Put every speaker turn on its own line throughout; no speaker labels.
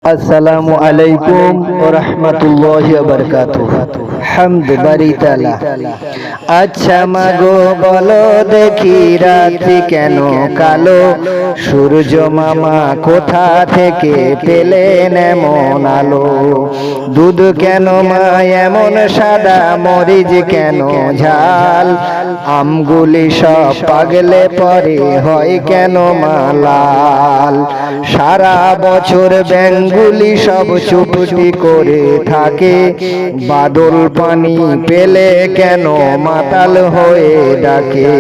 আসসালামু আলাইকুম ওয়া রাহমাতুল্লাহি ওয়া বারাকাতুহু। হামদ বারি তাআলা। আচ্ছা মাগো বলো দেখি রাত্রি কেন কালো, সূর্য মামা কোথা থেকে পেলেন এমন আলো? দুধ কেন মা এমন সাদা, মরিচ কেন ঝাল, আমগুলি সব পাগলে পরে হয় কেন মা লাল? সারা বছর ব্যাঙগুলি সব চুপটি করে থাকে, বাদল পানি পেলে কেন মাতাল হয়ে ডাকে?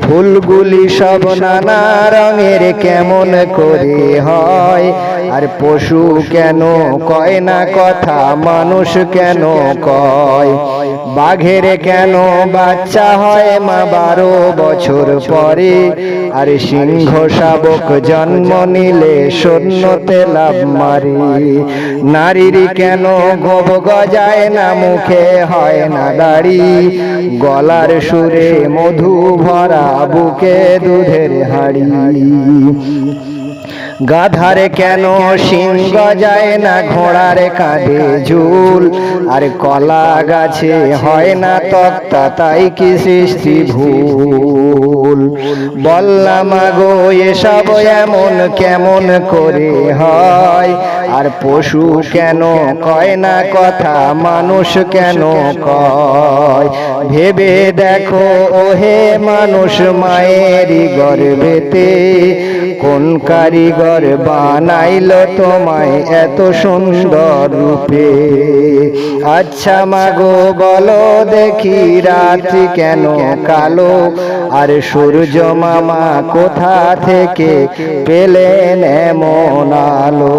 ফুলগুলি সব নানা রঙের কেমন করে হয়, আর পশু কেন কয় না কথা, মানুষ কেন কয়? বাঘের কেন বাচ্চা হয় মা 12 বছর পরে, আর সিংহ শাবক জন্ম নিলে শূন্যতে লাভ মারে? নারীর কেন গোপ গজায় না, মুখে হয় না দাড়ি, গলার সুরে মধু ভরা, বুকে দুধের হাড়ি? গাধার কেন শিং গজায় না, ঘোড়ার কাঁধে ঝুল, আর কলা গাছে হয় না তক্তা, তাই কি সৃষ্টি ভুল? বললাম গো এসব এমন কেমন করে হয়, আর পশু কেন কয় না কথা, মানুষ কেন কয়? ভেবে দেখো ওহে মানুষ, মায়েরই গর্ভেতে কোন কারিগর বানাইলো তোমায় এত সুন্দর রূপে? আচ্ছা মাগো বলো দেখি রাত্রি কেন কালো, আর সূর্য মামা কোথা থেকে পেলেন এমন আলো?